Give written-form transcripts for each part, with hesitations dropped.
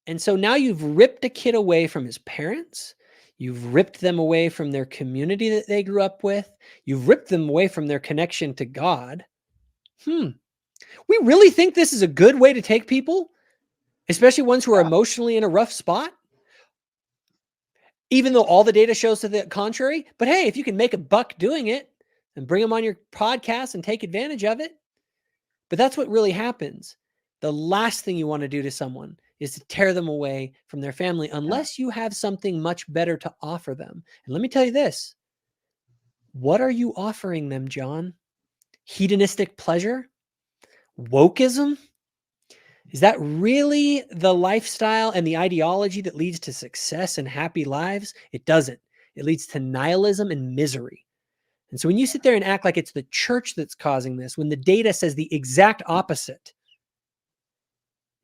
And so now you've ripped a kid away from his parents. You've ripped them away from their community that they grew up with. You've ripped them away from their connection to God. We really think this is a good way to take people, especially ones who are emotionally in a rough spot, even though all the data shows to the contrary. But hey, if you can make a buck doing it and bring them on your podcast and take advantage of it. But that's what really happens. The last thing you want to do to someone is to tear them away from their family unless you have something much better to offer them. And let me tell you this. What are you offering them, John? Hedonistic pleasure? Wokeism? Is that really the lifestyle and the ideology that leads to success and happy lives? It doesn't. It leads to nihilism and misery. And so when you sit there and act like it's the church that's causing this, when the data says the exact opposite,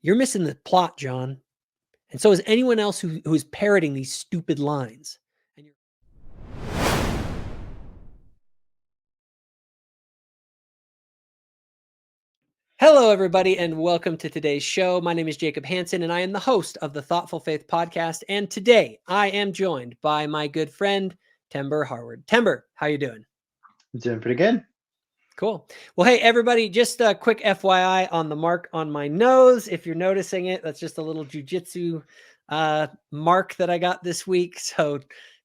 you're missing the plot, John. And so is anyone else who is parroting these stupid lines. Hello, everybody, and welcome to today's show. My name is Jacob Hansen, and I am the host of the Thoughtful Faith podcast. And today I am joined by my good friend, Timber Harward. Timber, how you doing? I'm doing pretty good. Cool. Well, hey, everybody, just a quick FYI on the mark on my nose. If you're noticing it, that's just a little jujitsu mark that I got this week. So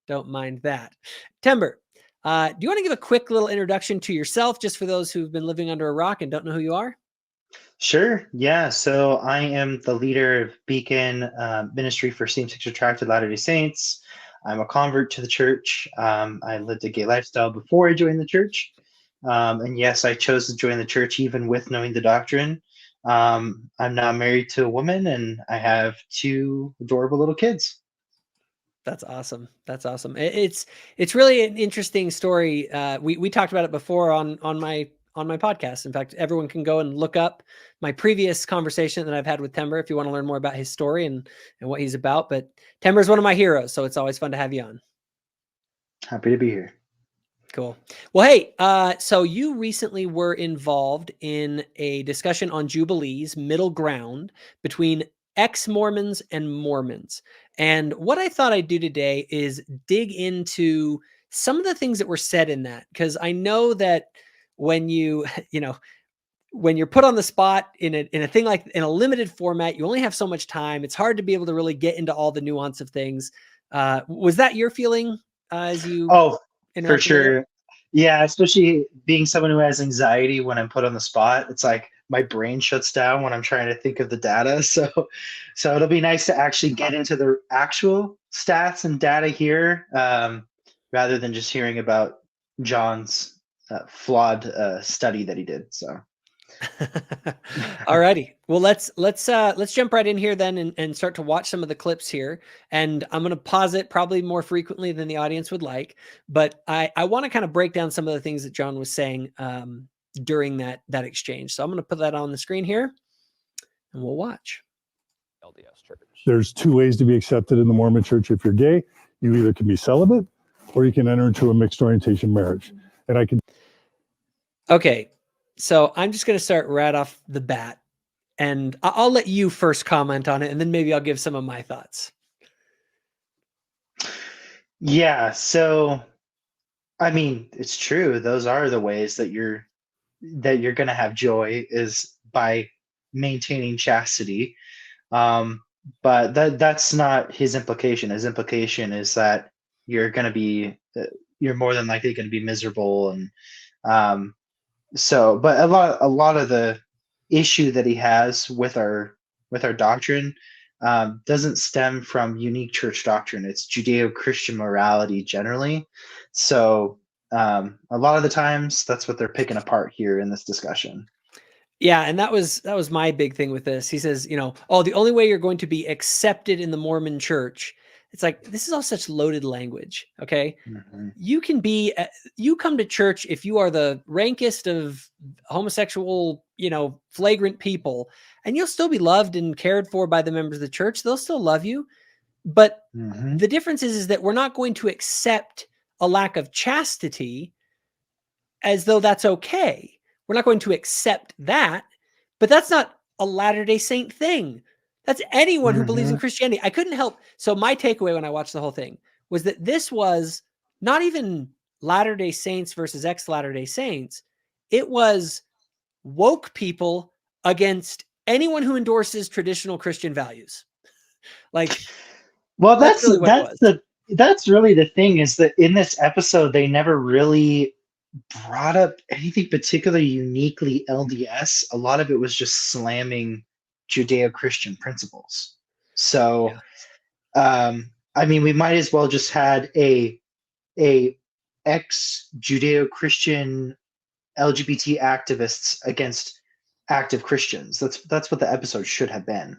don't mind that. Timber, do you want to give a quick little introduction to yourself, just for those who've been living under a rock and don't know who you are? Sure. Yeah. So I am the leader of Beacon Ministry for Same-Sex Attracted Latter-day Saints. I'm a convert to the church. I lived a gay lifestyle before I joined the church. And yes, I chose to join the church even with knowing the doctrine. I'm now married to a woman, and I have 2 adorable little kids. That's awesome. That's awesome. It's really an interesting story. We talked about it before on my podcast. In fact, everyone can go and look up my previous conversation that I've had with Timber if you want to learn more about his story and what he's about. But Timber is one of my heroes, so it's always fun to have you on. Happy to be here. Cool. Well, hey, so you recently were involved in a discussion on Jubilee's middle ground between ex-Mormons and Mormons. And what I thought I'd do today is dig into some of the things that were said in that, because I know that when you're put on the spot in a thing like in a limited format, you only have so much time. It's hard to be able to really get into all the nuance of things. Was that your feeling as you? Oh, for sure. Yeah, especially being someone who has anxiety when I'm put on the spot. It's like my brain shuts down when I'm trying to think of the data. So it'll be nice to actually get into the actual stats and data here, rather than just hearing about John's flawed study that he did. So. All righty. Well, let's jump right in here then and start to watch some of the clips here. And I'm going to pause it probably more frequently than the audience would like, but I want to kind of break down some of the things that John was saying during that exchange. So I'm going to put that on the screen here and we'll watch. LDS church. There's 2 ways to be accepted in the Mormon church. If you're gay, you either can be celibate or you can enter into a mixed orientation marriage. And I can. Okay. So I'm just going to start right off the bat, and I'll let you first comment on it, and then maybe I'll give some of my thoughts. Yeah. So, I mean, it's true. Those are the ways that you're going to have joy, is by maintaining chastity. But that's not his implication. His implication is that you're more than likely going to be miserable. And but a lot of the issue that he has with our doctrine doesn't stem from unique church doctrine. It's Judeo-Christian morality generally. So a lot of the times that's what they're picking apart here in this discussion. Yeah, and that was my big thing with this. He says, the only way you're going to be accepted in the Mormon church. It's like, this is all such loaded language. Okay. Mm-hmm. You come to church if you are the rankest of homosexual, flagrant people, and you'll still be loved and cared for by the members of the church. They'll still love you. But mm-hmm. The difference is that we're not going to accept a lack of chastity as though that's okay. We're not going to accept that, but that's not a Latter-day Saint thing. That's anyone who believes in Mhm. Christianity. I couldn't help. So my takeaway when I watched the whole thing was that this was not even Latter-day Saints versus ex-Latter-day Saints. It was woke people against anyone who endorses traditional Christian values. Like, Well, that's really what it was. that's really the thing, is that in this episode they never really brought up anything particularly uniquely LDS. A lot of it was just slamming Judeo-Christian principles. So, Yeah. I mean, we might as well just had a ex Judeo-Christian LGBT activists against active Christians. That's what the episode should have been.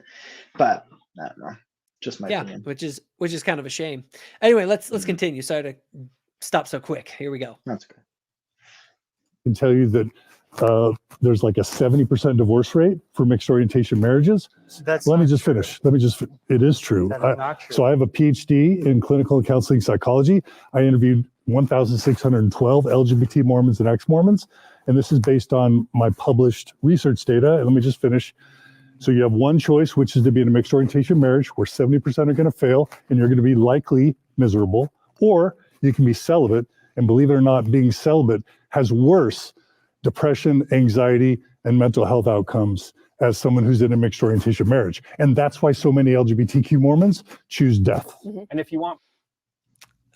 But I don't know. Just my Yeah, opinion. which is kind of a shame. Anyway, let's Mhm. continue. Sorry to stop so quick. Here we go. That's good. I can tell you that there's like a 70% divorce rate for mixed orientation marriages. That's Let me just finish. It is true. That is not true. So I have a PhD in clinical and counseling psychology. I interviewed 1,612 LGBT Mormons and ex-Mormons, and this is based on my published research data. And let me just finish. So you have one choice, which is to be in a mixed orientation marriage where 70% are going to fail and you're going to be likely miserable, or you can be celibate. And believe it or not, being celibate has worse depression, anxiety, and mental health outcomes as someone who's in a mixed orientation marriage. And that's why so many LGBTQ Mormons choose death. And if you want,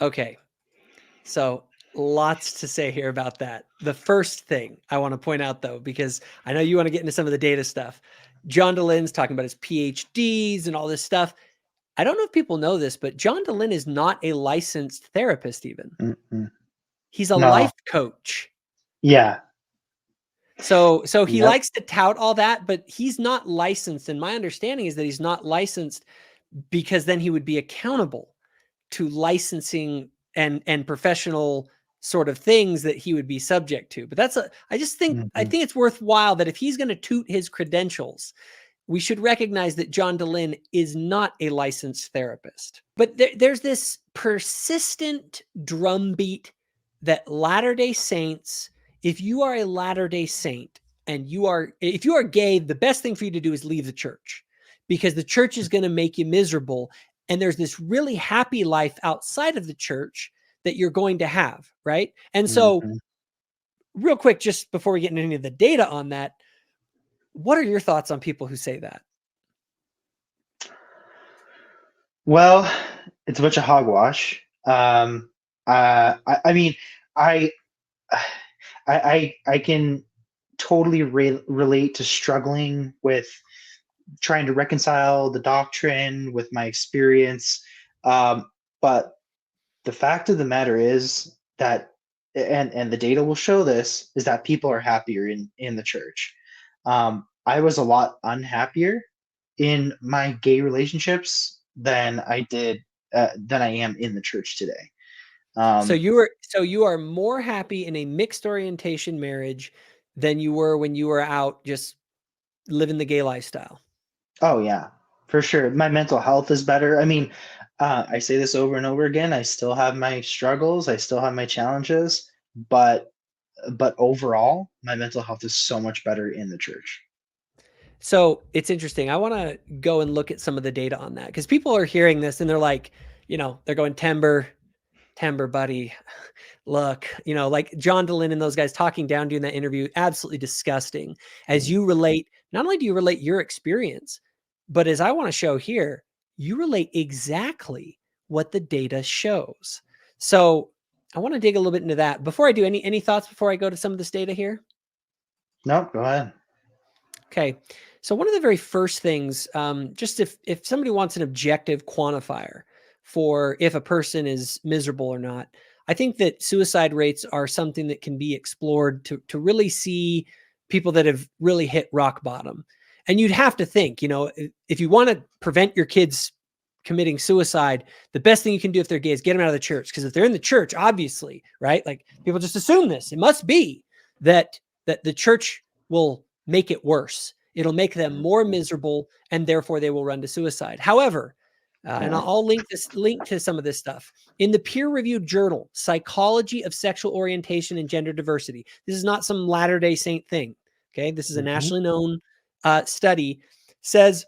Okay. So lots to say here about that. The first thing I want to point out, though, because I know you want to get into some of the data stuff. John Dehlin's talking about his PhDs and all this stuff. I don't know if people know this, but John Dehlin is not a licensed therapist even. Mm-mm. He's a No. life coach. Yeah. So he Yep. likes to tout all that, but he's not licensed. And my understanding is that he's not licensed because then he would be accountable to licensing and professional sort of things that he would be subject to. But I think it's worthwhile that if he's going to toot his credentials, we should recognize that John Dehlin is not a licensed therapist. But there's this persistent drumbeat that Latter-day Saints, if you are a Latter-day Saint and if you are gay, the best thing for you to do is leave the church, because the church is going to make you miserable. And there's this really happy life outside of the church that you're going to have, right? And so real quick, just before we get into any of the data on that, what are your thoughts on people who say that? Well, it's a bunch of hogwash. I mean, I can totally relate to struggling with trying to reconcile the doctrine with my experience. But the fact of the matter is that, and the data will show this, is that people are happier in the church. I was a lot unhappier in my gay relationships than I am in the church today. So you are more happy in a mixed orientation marriage than you were when you were out just living the gay lifestyle. Oh yeah, for sure. My mental health is better. I mean, I say this over and over again. I still have my struggles. I still have my challenges, but overall, my mental health is so much better in the church. So it's interesting. I want to go and look at some of the data on that, because people are hearing this and they're like, they're going, Timber, buddy, look, like John Dehlin and those guys talking down during that interview, absolutely disgusting. As you relate, not only do you relate your experience, but as I want to show here, you relate exactly what the data shows. So I want to dig a little bit into that. Before I do, any thoughts before I go to some of this data here? No, go ahead. Okay. So one of the very first things, just if somebody wants an objective quantifier for if a person is miserable or not, I think that suicide rates are something that can be explored to really see people that have really hit rock bottom. And you'd have to think, if you want to prevent your kids committing suicide, the best thing you can do if they're gay is get them out of the church. Because if they're in the church, obviously, right? Like people just assume this. It must be that the church will make it worse. It'll make them more miserable, and therefore they will run to suicide. However, and I'll link to some of this stuff in the peer-reviewed journal, Psychology of Sexual Orientation and Gender Diversity. This is not some Latter-day Saint thing. Okay, this is a nationally known study. Says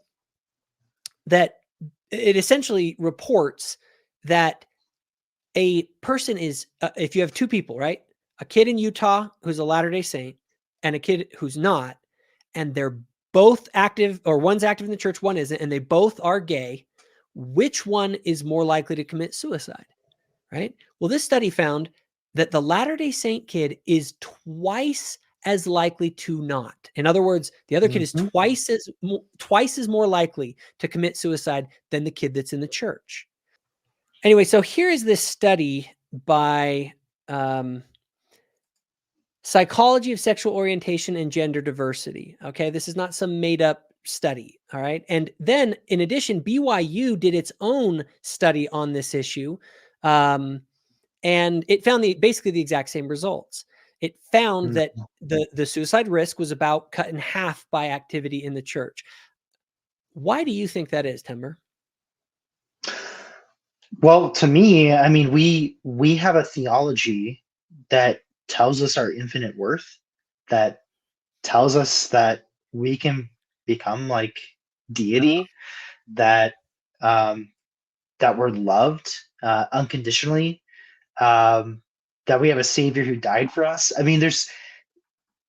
that it essentially reports that a person is, if you have two people, right? A kid in Utah who's a Latter-day Saint and a kid who's not, and they're both active, or one's active in the church, one isn't, and they both are gay, which one is more likely to commit suicide, right? Well, this study found that the Latter-day Saint kid is twice as likely to not. In other words, the other kid is twice as more likely to commit suicide than the kid that's in the church. Anyway, so here is this study by Psychology of Sexual Orientation and Gender Diversity. Okay, this is not some made up study. All right. And then in addition, BYU did its own study on this issue. And it found basically the exact same results. It found that the suicide risk was about cut in half by activity in the church. Why do you think that is, Timber? Well, to me, I mean, we have a theology that tells us our infinite worth, that tells us that we can become like deity, that that we're loved unconditionally, that we have a savior who died for us. I mean,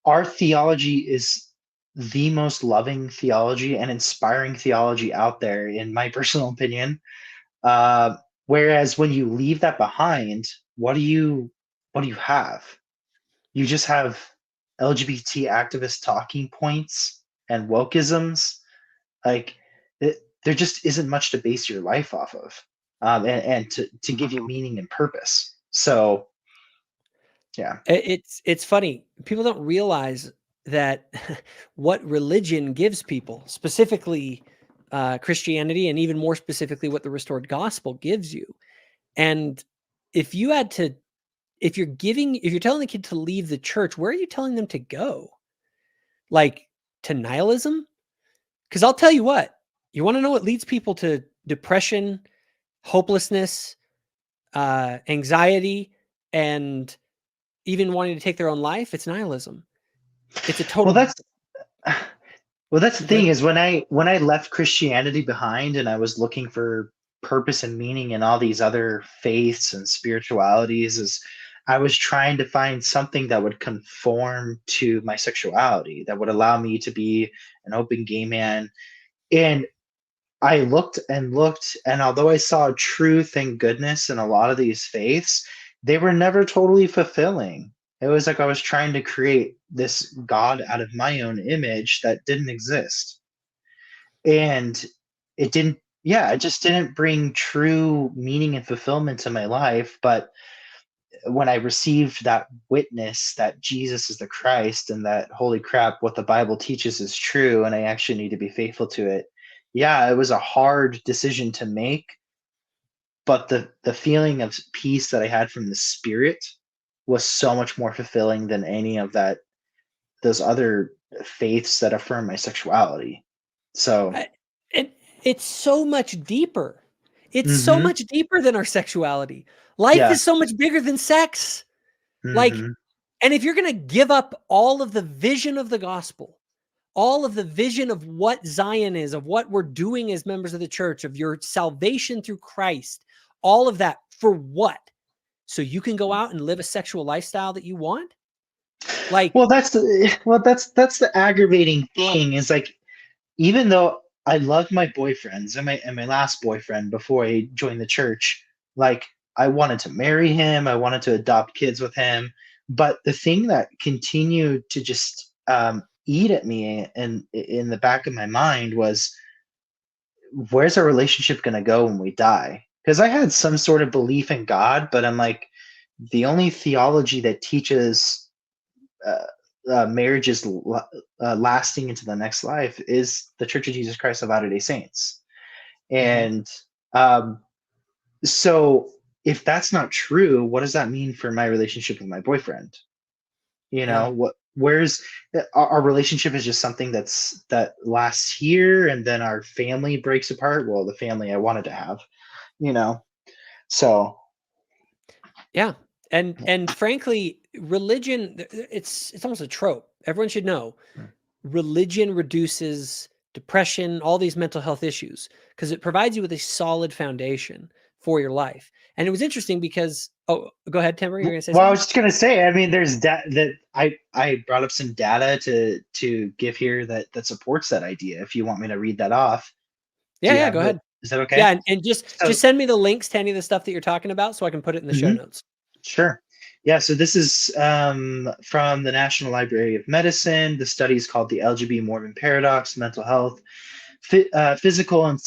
our theology is the most loving theology and inspiring theology out there, in my personal opinion. Whereas when you leave that behind, what do you have? You just have LGBT activist talking points and wokeisms. Like there just isn't much to base your life off of, and to give you meaning and purpose. So, yeah, it's funny. People don't realize that what religion gives people, specifically Christianity, and even more specifically what the restored gospel gives you. And if you're telling the kid to leave the church, where are you telling them to go? Like to nihilism? Because I'll tell you what, you want to know what leads people to depression, hopelessness, anxiety, and even wanting to take their own life? It's nihilism. It's a total. Well, that's the thing is when I left Christianity behind and I was looking for purpose and meaning in all these other faiths and spiritualities, is I was trying to find something that would conform to my sexuality, that would allow me to be an open gay man. And I looked and looked, and although I saw truth and goodness in a lot of these faiths, they were never totally fulfilling. It was like I was trying to create this God out of my own image that didn't exist. And it didn't, yeah, it just didn't bring true meaning and fulfillment to my life. But when I received that witness that Jesus is the Christ and that, holy crap, what the Bible teaches is true, and I actually need to be faithful to it. Yeah, it was a hard decision to make, but the feeling of peace that I had from the Spirit was so much more fulfilling than any of those other faiths that affirm my sexuality. So it's so much deeper. It's so much deeper than our sexuality. Life is so much bigger than sex. Like, and if you're going to give up all of the vision of the gospel, all of the vision of what Zion is, of what we're doing as members of the church, of your salvation through Christ, all of that, for what? So you can go out and live a sexual lifestyle that you want? Like, well, that's the aggravating thing, is like, even though I loved my boyfriends and my last boyfriend before I joined the church, like I wanted to marry him, I wanted to adopt kids with him, but the thing that continued to just eat at me and in the back of my mind was, where's our relationship going to go when we die? Because I had some sort of belief in God, but I'm like, the only theology that teaches marriage is lasting into the next life is the Church of Jesus Christ of Latter-day Saints. And so if that's not true, what does that mean for my relationship with my boyfriend? You know, where's our relationship is just something that lasts here, and then our family breaks apart. Well, the family I wanted to have, so yeah. And frankly, religion, it's almost a trope. Everyone should know religion reduces depression, all these mental health issues, because it provides you with a solid foundation for your life. And it was interesting because, oh, go ahead, Timber, you're going to say Well, I something? was just gonna say, I mean, there's that I brought up some data to give here that supports that idea. If you want me to read that off, do you Yeah, go have it? ahead. Is that okay? Yeah, and just So, send me the links to any of the stuff that you're talking about so I can put it in the show mhm, notes. sure. Yeah, so this is from the National Library of Medicine. The study is called the LGBT Mormon Paradox: Mental Health, Physical and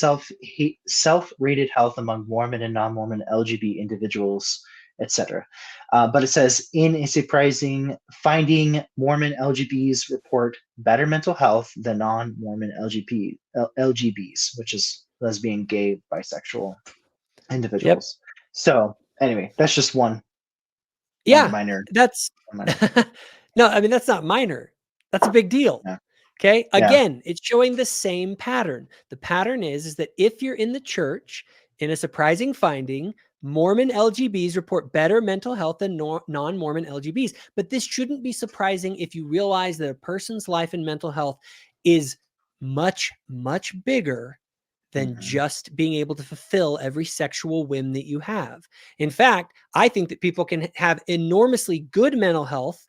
self-rated health among Mormon and non-Mormon LGBT individuals, etc. But it says, in a surprising finding, Mormon LGBs report better mental health than non-Mormon LGBs, which is lesbian, gay, bisexual Yep. individuals. So anyway, that's just one Yeah, minor. that's minor no, I mean, that's not minor. That's a big deal. yeah. Okay. Yeah. Again, it's showing the same pattern. The pattern is that if you're in the church, in a surprising finding, Mormon LGBs report better mental health than non-Mormon LGBs. But this shouldn't be surprising if you realize that a person's life and mental health is much, much bigger than Mhm. just being able to fulfill every sexual whim that you have. In fact, I think that people can have enormously good mental health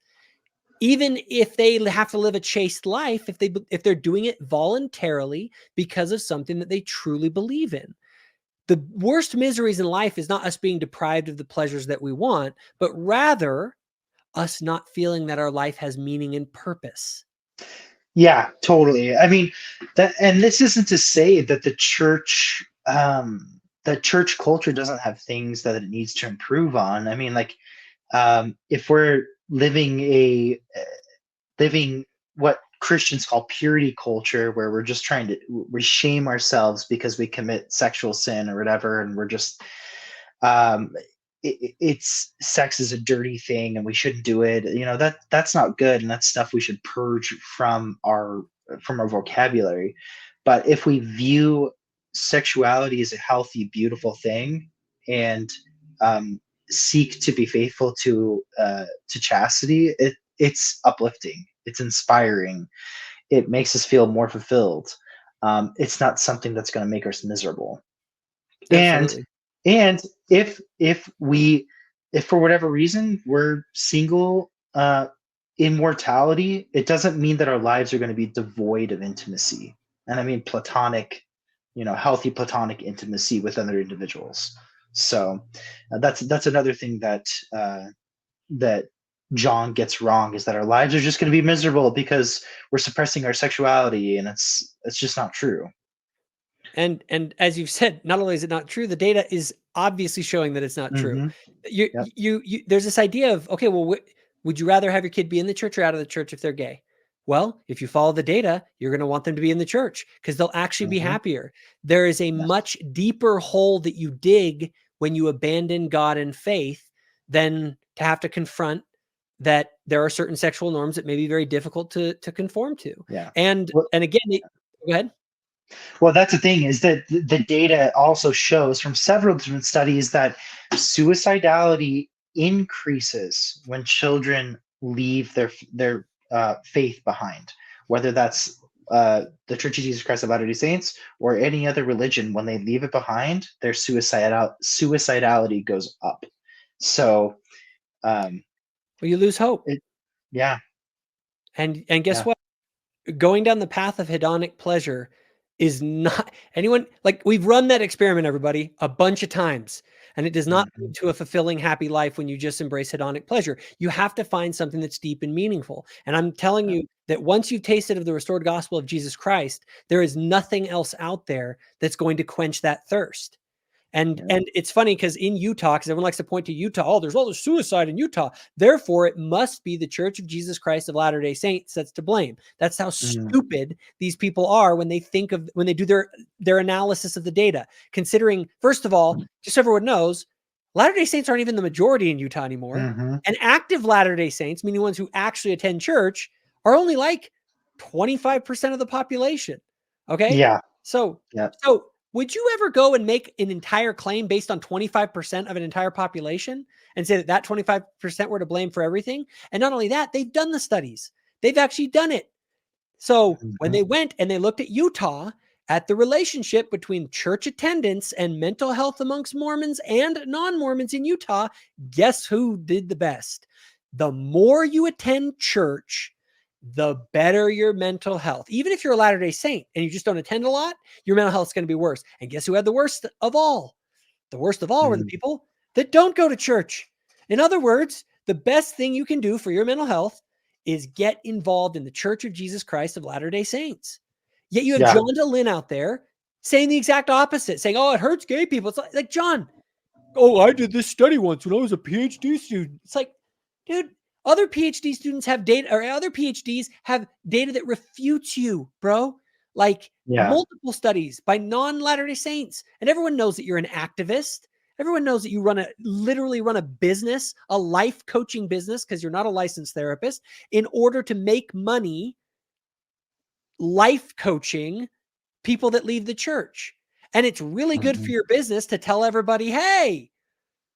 even if they have to live a chaste life, if they're doing it voluntarily because of something that they truly believe in. The worst miseries in life is not us being deprived of the pleasures that we want, but rather us not feeling that our life has meaning and purpose. Yeah, totally. I mean, and this isn't to say that the church culture doesn't have things that it needs to improve on. I mean, like, if we're living what Christians call purity culture, where we're just trying to we shame ourselves because we commit sexual sin or whatever, and we're just um, it's sex is a dirty thing and we shouldn't do it. You know, that's not good, and that's stuff we should purge from our vocabulary. But if we view sexuality as a healthy, beautiful thing, and um, seek to be faithful to chastity, it's uplifting, it's inspiring, it makes us feel more fulfilled. It's not something that's going to make us miserable. And Absolutely. and if for whatever reason we're single in mortality, it doesn't mean that our lives are going to be devoid of intimacy. And I mean platonic, healthy platonic intimacy with other individuals. So that's another thing that John gets wrong, is that our lives are just going to be miserable because we're suppressing our sexuality, and it's just not true. And as you've said, not only is it not true, the data is obviously showing that it's not true. Hmm. You, Yep. there's this idea of, okay, well, would you rather have your kid be in the church or out of the church if they're gay? Well, if you follow the data, you're going to want them to be in the church because they'll actually be Hmm. happier. There is a Yes. much deeper hole that you dig when you abandon God and faith than to have to confront that there are certain sexual norms that may be very difficult to conform to. Yeah. And Well, again, go ahead. Well, that's the thing, is that the data also shows from several different studies that suicidality increases when children leave their faith behind, whether that's the Church of Jesus Christ of Latter-day Saints or any other religion. When they leave it behind, their suicidality goes up. So, um, Well, you lose hope. yeah, And guess yeah. what? Going down the path of hedonic pleasure is not anyone like we've run that experiment, everybody, a bunch of times. And it does not Mhm. lead to a fulfilling, happy life when you just embrace hedonic pleasure. You have to find something that's deep and meaningful. And I'm telling you that once you've tasted of the restored gospel of Jesus Christ, there is nothing else out there that's going to quench that thirst. And Yeah. it's funny because in Utah, because everyone likes to point to Utah, oh, there's all this suicide in Utah. Therefore, it must be the Church of Jesus Christ of Latter-day Saints that's to blame. That's how Mm. stupid these people are when they do their analysis of the data. Considering, first of all, just so everyone knows, Latter-day Saints aren't even the majority in Utah anymore. Mhm. And active Latter-day Saints, meaning ones who actually attend church, are only like 25% of the population. Okay. Yeah. So, Yeah. would you ever go and make an entire claim based on 25% of an entire population and say that 25% were to blame for everything? And not only that, they've done the studies. They've actually done it. So when they went and they looked at Utah, at the relationship between church attendance and mental health amongst Mormons and non-Mormons in Utah, guess who did the best? The more you attend church, the better your mental health. Even if you're a Latter-day Saint and you just don't attend a lot, your mental health is going to be worse. And guess who had the worst of all? The worst of all were the people that don't go to church. In other words, the best thing you can do for your mental health is get involved in the Church of Jesus Christ of Latter-day Saints. Yet you have John Dehlin out there saying the exact opposite, saying, oh, it hurts gay people. It's like, John, oh, I did this study once when I was a PhD student. It's like, dude, other PhD students have data, or other PhDs have data that refutes you, bro. Like multiple studies by non-Latter-day Saints. And everyone knows that you're an activist. Everyone knows that you literally run a business, a life coaching business, because you're not a licensed therapist, in order to make money life coaching people that leave the church. And it's really good for your business to tell everybody, hey,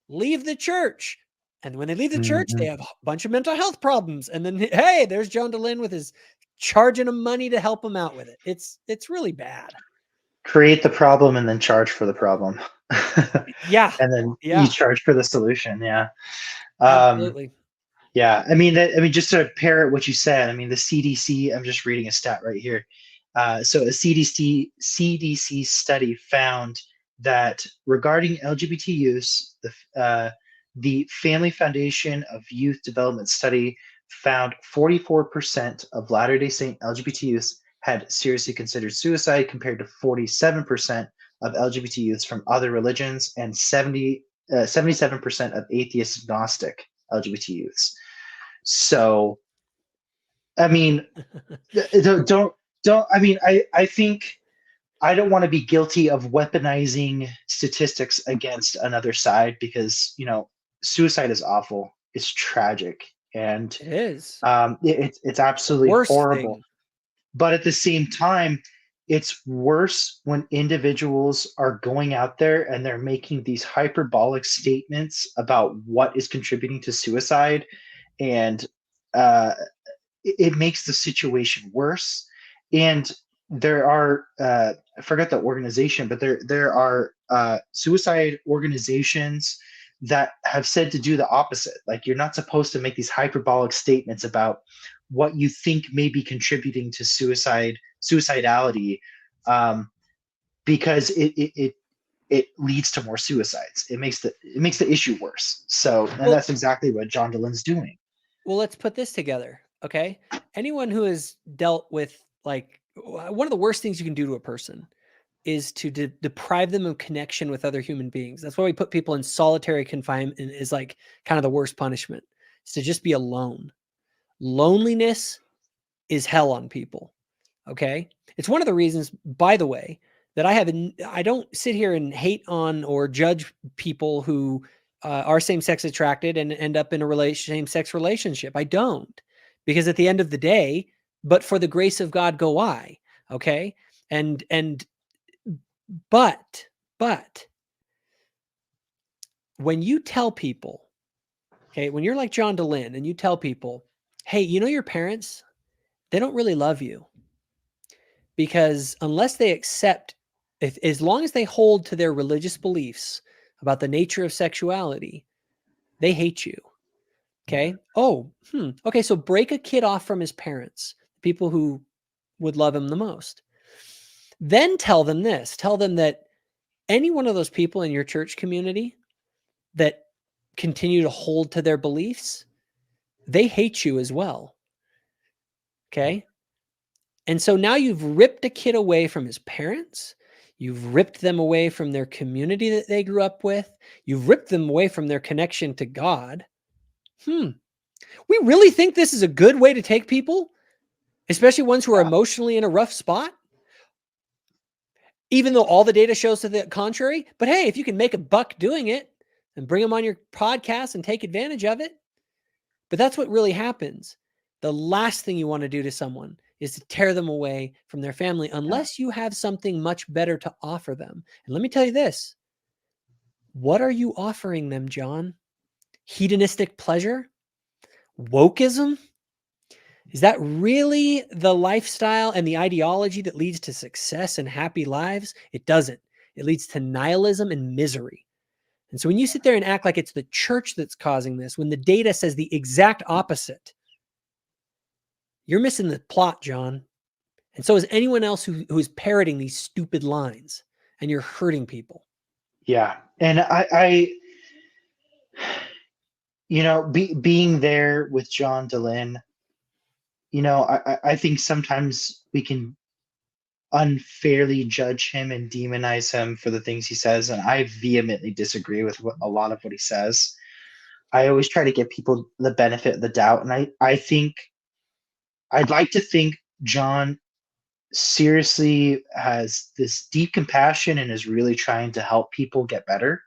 leave the church. And when they leave the church, they have a bunch of mental health problems. And then, hey, there's John Dehlin with his charging them money to help them out with it. It's really bad. Create the problem and then charge for the problem. Yeah. And then you charge for the solution. Yeah. Absolutely. Yeah. I mean, just to parrot what you said, I mean, the CDC, I'm just reading a stat right here. So a CDC study found that regarding LGBT use, the Family Foundation of Youth Development study found 44% of Latter-day Saint LGBT youths had seriously considered suicide, compared to 47% of LGBT youths from other religions and 77% of atheist agnostic LGBT youths. So, I mean, don't. I mean, I think I don't want to be guilty of weaponizing statistics against another side, because suicide is awful. It's tragic, and it is. It's absolutely horrible. But at the same time, it's worse when individuals are going out there and they're making these hyperbolic statements about what is contributing to suicide, and it makes the situation worse. And there are I forget the organization, but there are suicide organizations that have said to do the opposite. Like, you're not supposed to make these hyperbolic statements about what you think may be contributing to suicidality, because it leads to more suicides. It makes the issue worse. So, and that's exactly what John Dehlin's doing. Well, let's put this together. Okay. Anyone who has dealt with, like, one of the worst things you can do to a person is to deprive them of connection with other human beings. That's why we put people in solitary confinement, is like kind of the worst punishment, is to just be alone. Loneliness is hell on people. Okay. It's one of the reasons, by the way, that I don't sit here and hate on or judge people who are same-sex attracted and end up in a same-sex relationship. I don't, because at the end of the day, but for the grace of God go I. Okay. But when you tell people, okay, when you're like John Dehlin and you tell people, hey, your parents, they don't really love you, because unless they accept, as long as they hold to their religious beliefs about the nature of sexuality, they hate you. Okay. Okay. So break a kid off from his parents, people who would love him the most. Then tell them this, tell them that any one of those people in your church community that continue to hold to their beliefs, they hate you as well. Okay. And so now you've ripped a kid away from his parents. You've ripped them away from their community that they grew up with. You've ripped them away from their connection to God. We really think this is a good way to take people, especially ones who are emotionally in a rough spot, even though all the data shows to the contrary. But hey, if you can make a buck doing it and bring them on your podcast and take advantage of it. But that's what really happens. The last thing you want to do to someone is to tear them away from their family, unless you have something much better to offer them. And let me tell you this. What are you offering them, John? Hedonistic pleasure? Wokeism? Is that really the lifestyle and the ideology that leads to success and happy lives? It doesn't. It leads to nihilism and misery. And so when you sit there and act like it's the church that's causing this, when the data says the exact opposite, you're missing the plot, John. And so is anyone else who is parroting these stupid lines, and you're hurting people. Yeah. And I being there with John Dehlin, I think sometimes we can unfairly judge him and demonize him for the things he says. And I vehemently disagree with a lot of what he says. I always try to give people the benefit of the doubt. And I think I'd like to think John seriously has this deep compassion and is really trying to help people get better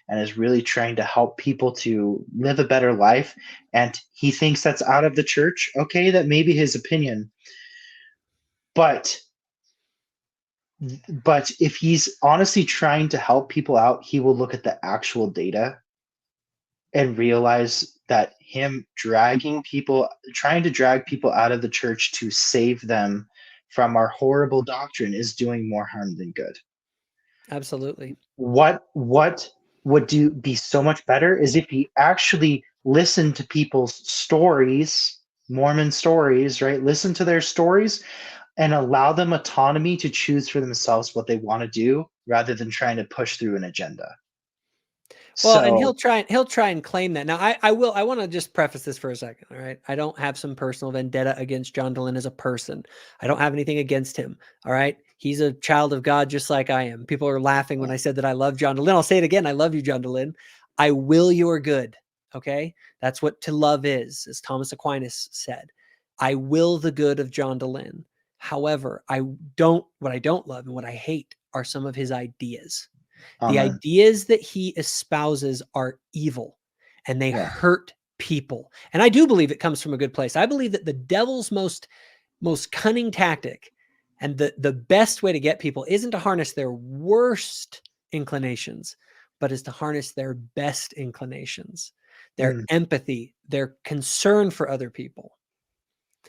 and is really trying to help people to live a better life. And he thinks that's out of the church. Okay, that may be his opinion. But if he's honestly trying to help people out, he will look at the actual data and realize that him trying to drag people out of the church to save them from our horrible doctrine is doing more harm than good. Absolutely. What would be so much better is if he actually listened to people's stories, Mormon stories, right? Listen to their stories and allow them autonomy to choose for themselves what they want to do rather than trying to push through an agenda. Well, and he'll try and claim that. Now, I want to just preface this for a second. All right. I don't have some personal vendetta against John Dehlin as a person. I don't have anything against him. All right. He's a child of God, just like I am. People are laughing when I said that I love John Dehlin. I'll say it again. I love you, John Dehlin. I will your good. Okay. That's what to love is, as Thomas Aquinas said. I will the good of John Dehlin. However, what I don't love and what I hate are some of his ideas. The ideas that he espouses are evil and they hurt people. And I do believe it comes from a good place. I believe that the devil's most cunning tactic and the best way to get people isn't to harness their worst inclinations, but is to harness their best inclinations, their empathy, their concern for other people.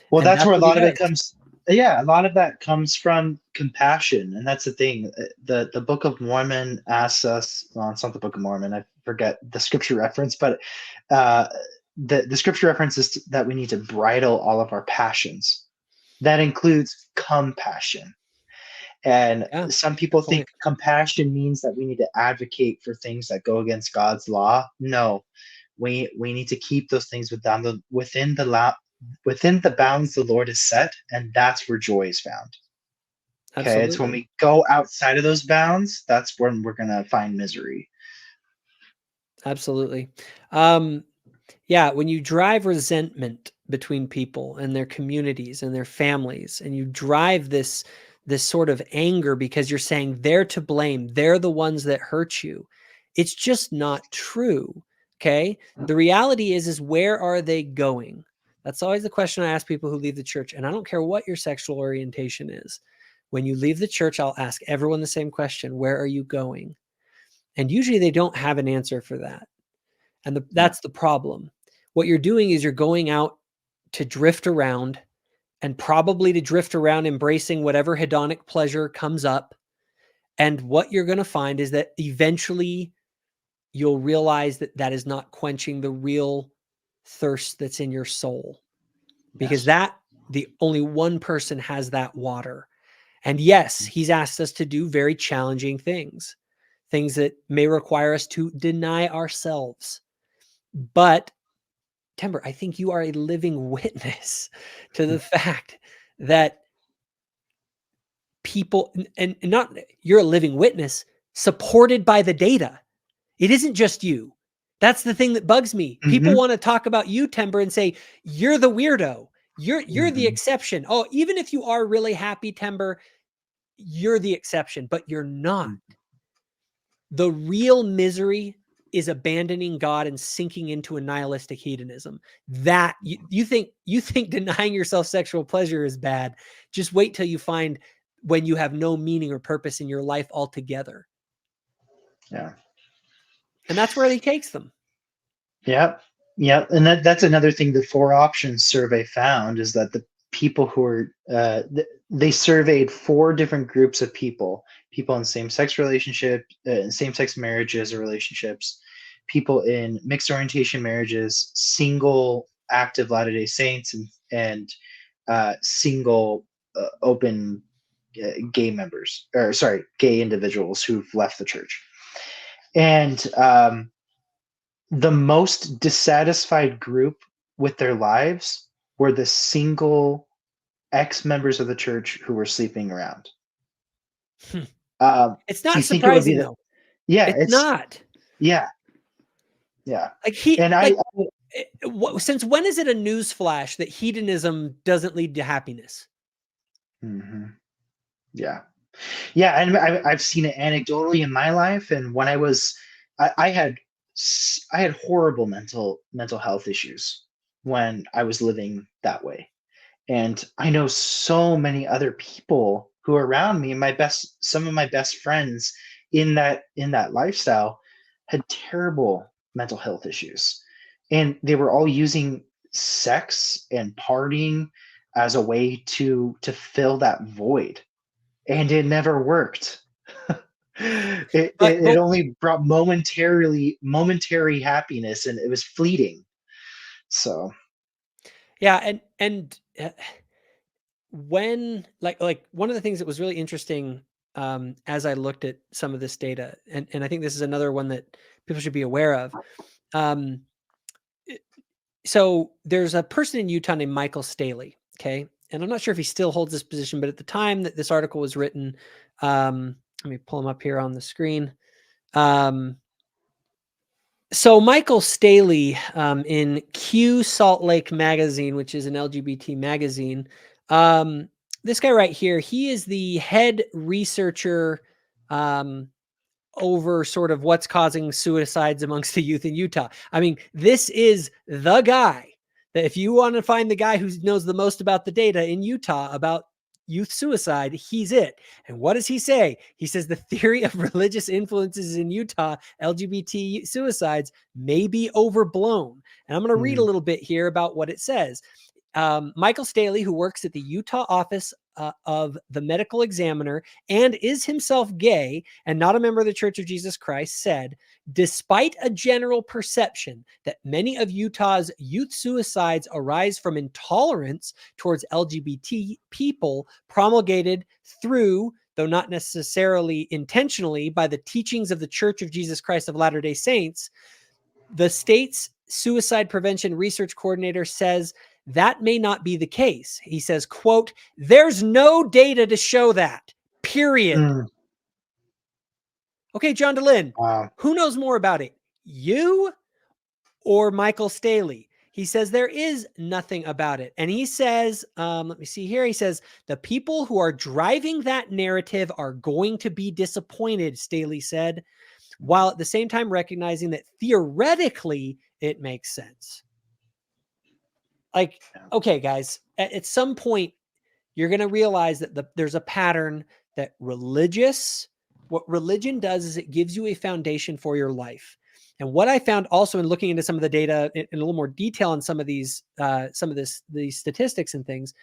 Well, And that's where a lot of it does. comes. Yeah, a lot of that comes from compassion, and that's the thing. The Book of Mormon asks us. Well, it's not the Book of Mormon. I forget the scripture reference, but the scripture reference is that we need to bridle all of our passions. That includes compassion. And some people think compassion means that we need to advocate for things that go against God's law. No, we need to keep those things within the bounds the Lord has set, and that's where joy is found. Okay, Absolutely. it's when we go outside of those bounds, that's when we're going to find misery. Absolutely. Yeah, when you drive resentment between people and their communities and their families, and you drive this sort of anger because you're saying they're to blame, they're the ones that hurt you, it's just not true. Okay. The reality is where are they going? That's always the question I ask people who leave the church. And I don't care what your sexual orientation is. When you leave the church, I'll ask everyone the same question. Where are you going? And usually they don't have an answer for that. And that's the problem. What you're doing is you're going out to drift around, and probably to drift around embracing whatever hedonic pleasure comes up. And what you're going to find is that eventually you'll realize that that is not quenching the real thirst that's in your soul, because the only one person has that water. And yes, he's asked us to do very challenging things that may require us to deny ourselves. But Timber, I think you are a living witness to the fact that people, and not you're a living witness supported by the data. It isn't just you. That's the thing that bugs me. People want to talk about you, Timber, and say, you're the weirdo. You're the exception. Oh, even if you are really happy, Timber, you're the exception, but you're not. The real misery is abandoning God and sinking into a nihilistic hedonism. That you think denying yourself sexual pleasure is bad. Just wait till you find when you have no meaning or purpose in your life altogether. Yeah. And that's where he takes them. Yep. Yeah, and that's another thing the four options survey found is that the people who are they surveyed four different groups of people: people in same-sex relationship, same-sex marriages or relationships, people in mixed orientation marriages, single active Latter-day Saints, and single open gay members, or sorry, gay individuals who've left the church. And the most dissatisfied group with their lives were the single ex-members of the church who were sleeping around. It's Do not you think it would be surprising the? though. Yeah, It's not. yeah, yeah. Like he And like since when is it a news flash that hedonism doesn't lead to happiness? Mhm. Yeah, yeah, and I've seen it anecdotally in my life, and when I had horrible mental health issues when I was living that way. And I know so many other people who are around me, some of my best friends in that lifestyle had terrible mental health issues. And they were all using sex and partying as a way to fill that void. And it never worked. it, But it, it only brought momentary happiness, and it was fleeting. So yeah, and when like one of the things that was really interesting as I looked at some of this data, and I think this is another one that people should be aware of. Um, so there's a person in Utah named Michael Staley. Okay. And I'm not sure if he still holds this position, but at the time that this article was written, let me pull him up here on the screen. So Michael Staley in Q Salt Lake Magazine, which is an LGBT magazine, this guy right here, he is the head researcher over sort of what's causing suicides amongst the youth in Utah. I mean, this is the guy that if you want to find the guy who knows the most about the data in Utah about youth suicide, he's it. And what does he say? He says the theory of religious influences in Utah, LGBT suicides, may be overblown. And I'm going to read a little bit here about what it says. Michael Staley, who works at the Utah office of the medical examiner and is himself gay and not a member of the Church of Jesus Christ, said, despite a general perception that many of Utah's youth suicides arise from intolerance towards LGBT people promulgated through, though not necessarily intentionally, by the teachings of the Church of Jesus Christ of Latter-day Saints, the state's suicide prevention research coordinator says that may not be the case. He says, quote, there's no data to show that, period. Okay, John Dehlin, who knows more about it? You or Michael Staley? He says there is nothing about it. And he says, let me see here. He says, the people who are driving that narrative are going to be disappointed, Staley said, while at the same time recognizing that theoretically it makes sense. Like, okay, guys, at some point, you're going to realize that there's a pattern that what religion does is it gives you a foundation for your life. And what I found also in looking into some of the data in a little more detail on some of these statistics and things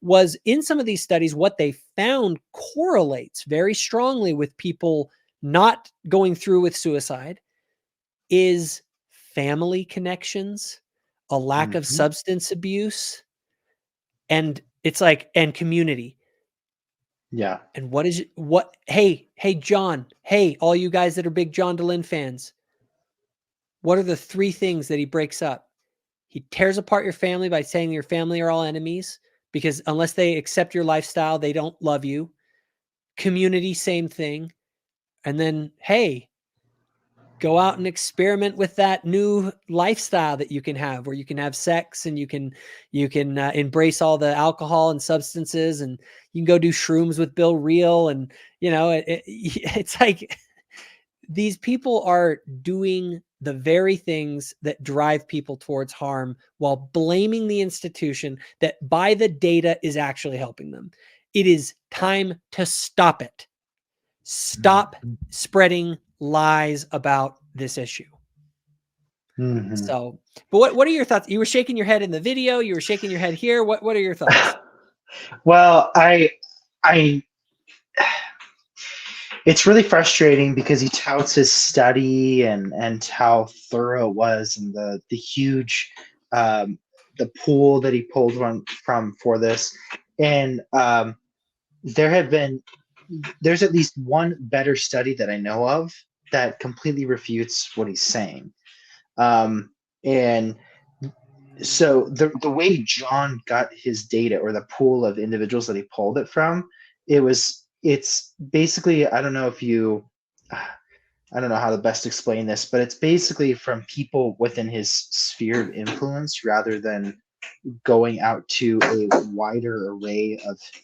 was in some of these studies, what they found correlates very strongly with people not going through with suicide is family connections, a lack of substance abuse, and it's like, and community. Yeah. And hey, John, hey, all you guys that are big John Dehlin fans, what are the three things that he breaks up? He tears apart your family by saying your family are all enemies because unless they accept your lifestyle, they don't love you. Community, same thing. And then, hey, go out and experiment with that new lifestyle that you can have where you can have sex and you can embrace all the alcohol and substances, and you can go do shrooms with Bill Reel. And, it's like these people are doing the very things that drive people towards harm while blaming the institution that by the data is actually helping them. It is time to stop it. Stop spreading lies about this issue. Mhm. So, but what are your thoughts? You were shaking your head in the video. You were shaking your head here. What are your thoughts? Well, I it's really frustrating because he touts his study and how thorough it was, and the huge um, the pool that he pulled from for this. And there have been there's at least one better study that I know of that completely refutes what he's saying. And so the way John got his data, or the pool of individuals that he pulled it from, it's basically, I don't know how to best explain this, but it's basically from people within his sphere of influence rather than going out to a wider array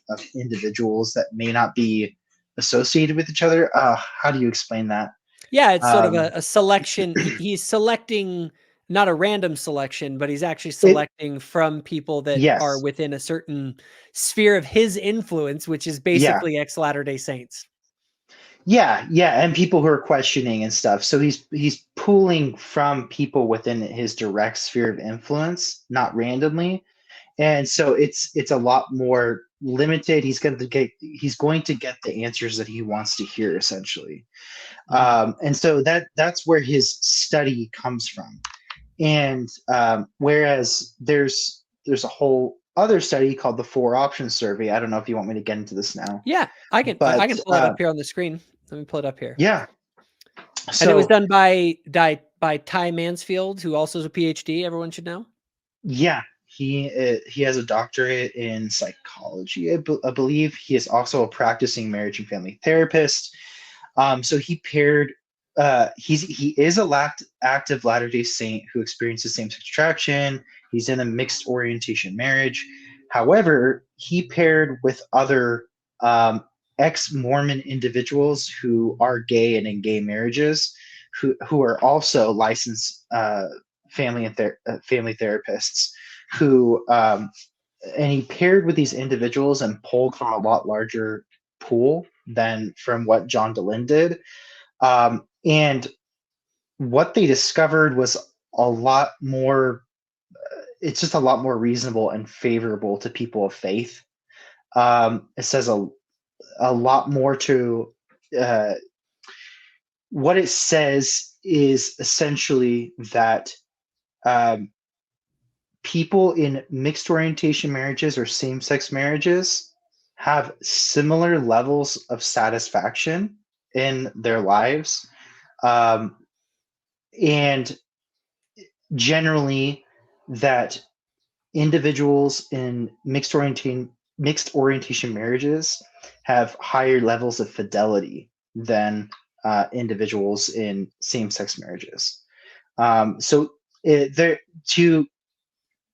of individuals that may not be associated with each other. How do you explain that? Yeah, it's sort of Um, a selection. He's selecting, not a random selection, but he's actually it selecting from people that are Yes, within a certain sphere of his influence, which is yeah, basically ex-Latter-day Saints. yeah, and people who are questioning and stuff. So he's pulling from people within his direct sphere of influence, not randomly. And so it's a lot more limited. He's going to get the answers that he wants to hear, essentially. Mhm. And so that's where his study comes from. And whereas there's a whole other study called the Four Options Survey. I don't know if you want me to get into this now, Yeah, I but can pull it up here on the screen. Let me pull it up here. yeah. And it was So done by Ty Mansfield, who also is a PhD. Everyone should know. yeah, he has a doctorate in psychology, I believe. He is also a practicing marriage and family therapist. So he is a active Latter-day Saint who experiences same-sex attraction. He's in a mixed orientation marriage. However, he paired with other ex-Mormon individuals who are gay and in gay marriages, who are also licensed family therapists, who and he paired with these individuals and pulled from a lot larger pool than from what John Dehlin did. And what they discovered was a lot more, it's just a lot more reasonable and favorable to people of faith. It says a lot more to uh, what it says is essentially that um, people in mixed orientation marriages or same sex marriages have similar levels of satisfaction in their lives. Um, and generally, that individuals in mixed orientation marriages have higher levels of fidelity than individuals in same sex marriages. So there to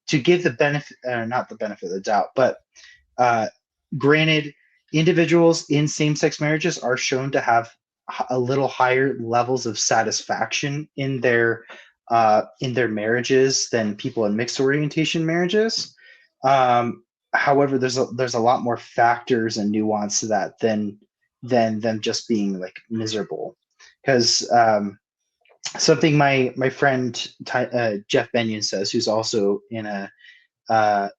give the benefit, not the benefit of the doubt, but uh, granted, individuals in same-sex marriages are shown to have a little higher levels of satisfaction in their marriages than people in mixed orientation marriages. However, there's a lot more factors and nuance to that than them just being like miserable, because something my friend Jeff Benyon says, who's also in a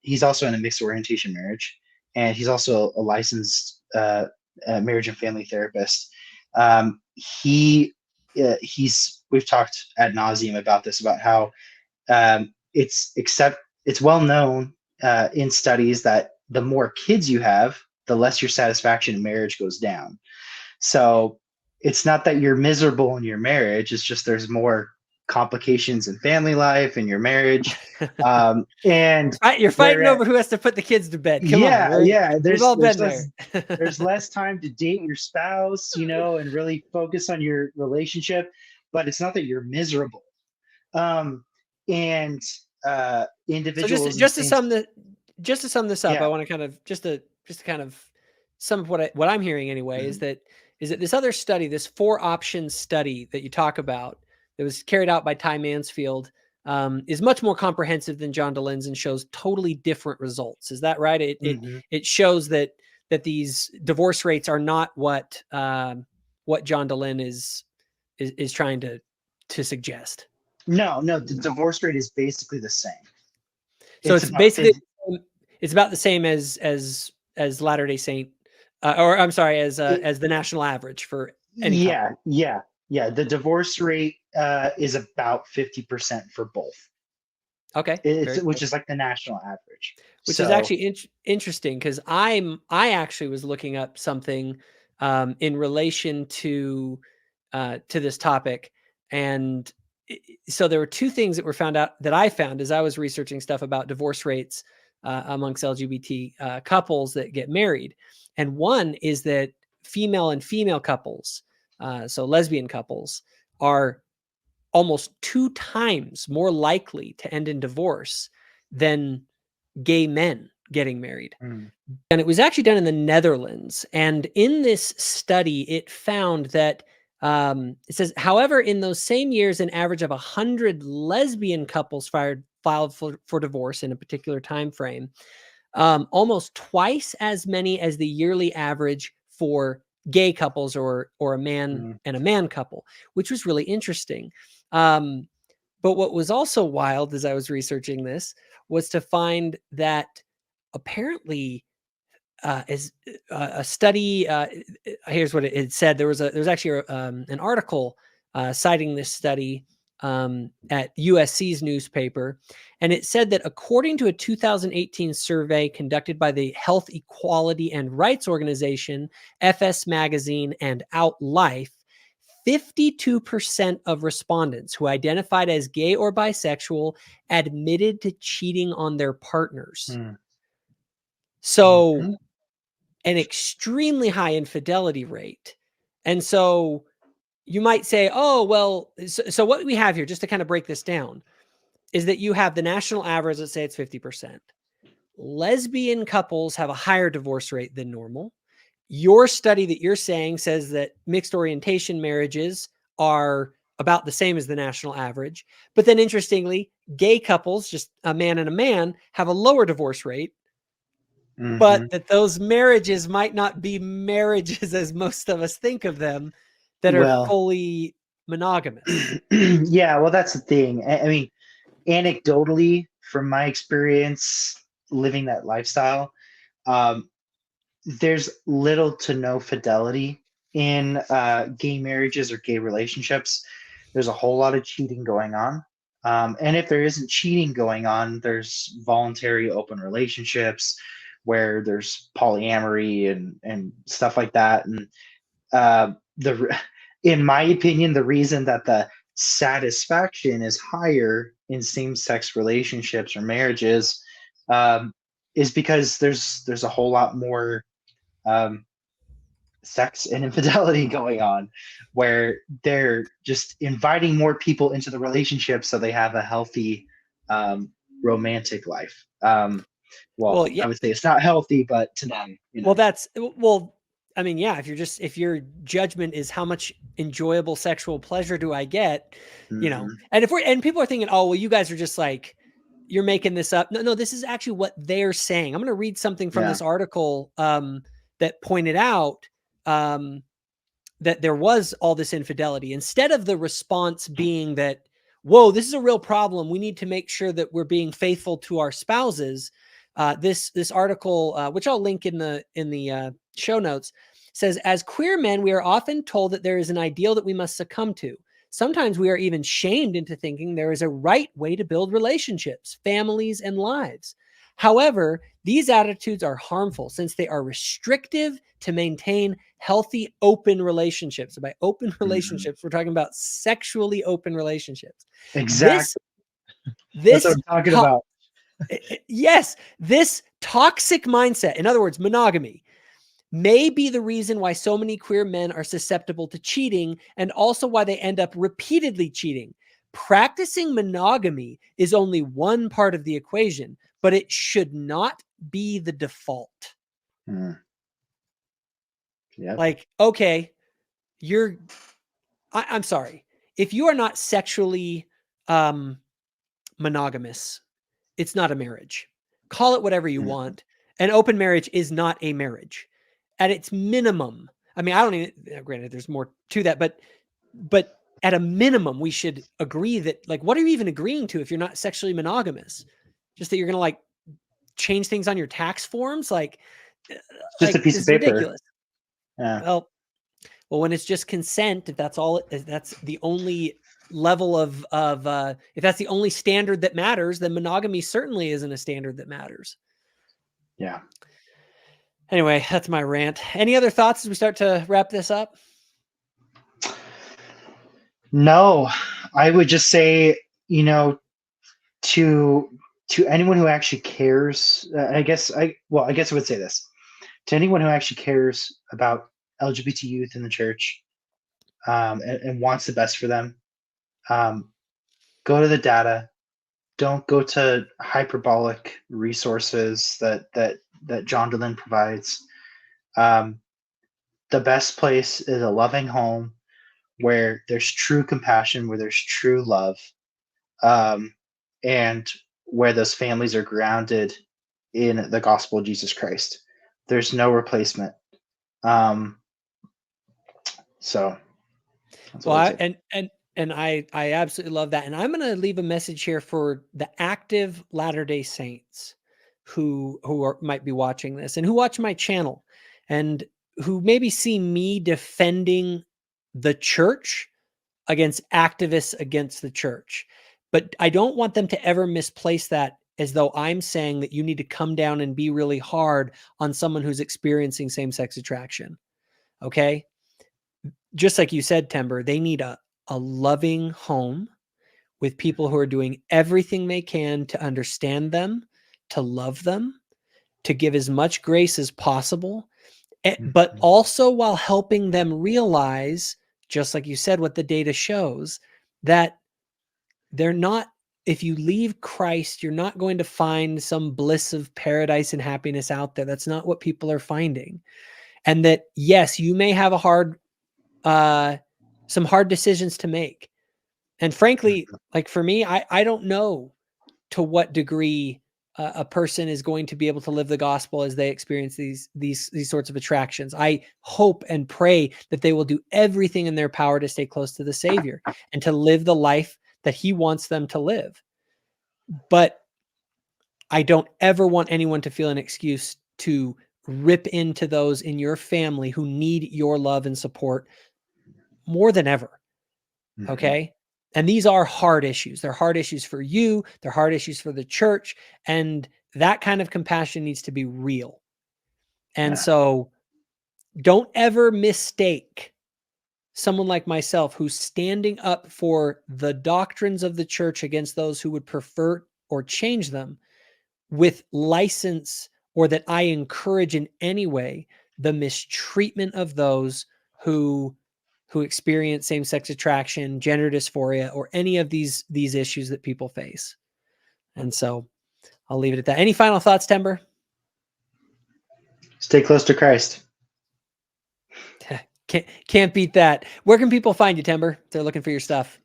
he's also in a mixed orientation marriage, and he's also a licensed marriage and family therapist. He's we've talked ad nauseum about this, about how it's well known in studies that the more kids you have, the less your satisfaction in marriage goes down. So it's not that you're miserable in your marriage, it's just there's more complications in family life and your marriage. And You're fighting where over who has to put the kids to bed. Come on, yeah, we've all been there. there's less time to date your spouse, and really focus on your relationship, but it's not that you're miserable. um and So individuals in just to same sum this up, I yeah. want to kind of sum of what I'm hearing anyway, is that this other study, this 4-option study that you talk about, that was carried out by Ty Mansfield, is much more comprehensive than John Dehlin's and shows totally different results. Is that right? It shows that these divorce rates are not what John Dehlin is trying to suggest. No, the divorce rate is basically the same. So It's it's about basically it's about the same as Latter-day Saint, or I'm sorry, as the national average for any couple. Yeah. The divorce rate is about 50% for both. Okay, Which is like the national average. Which is actually interesting, because I actually was looking up something in relation to this topic, and so there were two things that were found out that I found as I was researching stuff about divorce rates amongst LGBT couples that get married, and one is that female and female couples, so lesbian couples, are almost 2 times more likely to end in divorce than gay men getting married. Mm. And it was actually done in the Netherlands. And in this study, it found that it says, however, in those same years, an average of 100 lesbian couples filed for divorce in a particular time frame, almost twice as many as the yearly average for gay couples or a man and a man couple, which was really interesting. But what was also wild as I was researching this was to find that apparently is a study. Here's what it said. There was actually an article citing this study at USC's newspaper, and it said that according to a 2018 survey conducted by the Health, Equality, and Rights Organization, FS Magazine, and OutLife, 52% of respondents who identified as gay or bisexual admitted to cheating on their partners. So an extremely high infidelity rate. And so you might say, oh, well, so what we have here, just to kind of break this down, is that you have the national average, let's say it's 50%. Lesbian couples have a higher divorce rate than normal. Your study that you're saying says that mixed orientation marriages are about the same as the national average. But then interestingly, gay couples, just a man and a man, have a lower divorce rate. But that those marriages might not be marriages as most of us think of them, that are fully monogamous. Yeah, well, that's the thing. I mean, anecdotally, from my experience living that lifestyle, there's little to no fidelity in gay marriages or gay relationships. There's a whole lot of cheating going on. And if there isn't cheating going on, there's voluntary open relationships where there's polyamory and stuff like that. And in my opinion, the reason that the satisfaction is higher in same-sex relationships or marriages is because there's a whole lot more sex and infidelity going on, where they're just inviting more people into the relationship so they have a healthy romantic life. Well, yeah. I would say it's not healthy, but to them, I mean, yeah, if your judgment is how much enjoyable sexual pleasure do I get, and people are thinking, oh, well, you guys are just like, you're making this up. No, this is actually what they're saying. I'm going to read something from this article that pointed out that there was all this infidelity, instead of the response being that, whoa, this is a real problem, we need to make sure that we're being faithful to our spouses. This article, which I'll link in the show notes, says, as queer men, we are often told that there is an ideal that we must succumb to. Sometimes we are even shamed into thinking there is a right way to build relationships, families, and lives. However, these attitudes are harmful since they are restrictive to maintain healthy, open relationships. So by open relationships, we're talking about sexually open relationships. Exactly. This That's what I'm talking about. Yes, this toxic mindset, in other words, monogamy, may be the reason why so many queer men are susceptible to cheating, and also why they end up repeatedly cheating. Practicing monogamy is only one part of the equation, but it should not be the default. Yeah. Like, okay, I'm sorry. If you are not sexually monogamous, it's not a marriage. Call it whatever you want. An open marriage is not a marriage. At its minimum, I mean, I don't even, granted, there's more to that, but at a minimum, we should agree that, like, what are you even agreeing to if you're not sexually monogamous? Just that you're going to like change things on your tax forms? Like Just a piece this of is paper. ridiculous. Yeah. Well, when it's just consent, if that's all, if that's the only level of if that's the only standard that matters, then monogamy certainly isn't a standard that matters. Yeah. Anyway, that's my rant. Any other thoughts as we start to wrap this up? No, I would just say, to anyone who actually cares, I guess I would say this. To anyone who actually cares about LGBT youth in the church, and wants the best for them, go to the data. Don't go to hyperbolic resources that John Dehlin provides. The best place is a loving home where there's true compassion, where there's true love, and where those families are grounded in the gospel of Jesus Christ. There's no replacement. So that's Well, what I'd say. I absolutely love that. And I'm going to leave a message here for the active Latter-day Saints who might be watching this and who watch my channel and who maybe see me defending the church against activists against the church. But I don't want them to ever misplace that as though I'm saying that you need to come down and be really hard on someone who's experiencing same-sex attraction. Okay? Just like you said, Timber, they need a loving home with people who are doing everything they can to understand them, to love them, to give as much grace as possible, but also while helping them realize, just like you said, what the data shows, that they're not, if you leave Christ, you're not going to find some bliss of paradise and happiness out there. That's not what people are finding. And that, yes, you may have some hard decisions to make. And frankly, like for me, I don't know to what degree a person is going to be able to live the gospel as they experience these sorts of attractions. I hope and pray that they will do everything in their power to stay close to the Savior and to live the life that he wants them to live. But I don't ever want anyone to feel an excuse to rip into those in your family who need your love and support more than ever. Okay. And these are hard issues. They're hard issues for you. They're hard issues for the church. And that kind of compassion needs to be real. And so don't ever mistake someone like myself who's standing up for the doctrines of the church against those who would pervert or change them with license, or that I encourage in any way the mistreatment of those who experience same-sex attraction, gender dysphoria, or any of these issues that people face. And so I'll leave it at that. Any final thoughts, Timber? Stay close to Christ. Can't beat that. Where can people find you, Timber, if they're looking for your stuff?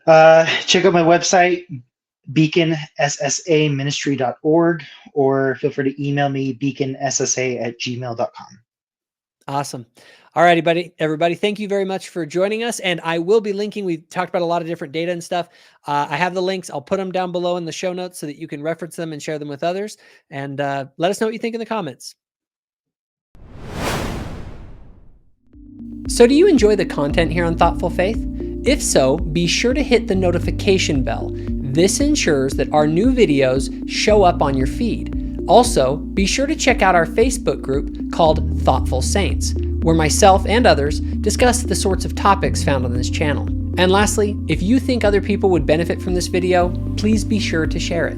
Check out my website, beaconSSAministry.org, or feel free to email me, beaconssa@gmail.com. Awesome. All right, everybody. Thank you very much for joining us. And I will be linking, we've talked about a lot of different data and stuff. I have the links. I'll put them down below in the show notes so that you can reference them and share them with others. And let us know what you think in the comments. So do you enjoy the content here on Thoughtful Faith? If so, be sure to hit the notification bell. This ensures that our new videos show up on your feed. Also, be sure to check out our Facebook group called Thoughtful Saints, where myself and others discuss the sorts of topics found on this channel. And lastly, if you think other people would benefit from this video, please be sure to share it.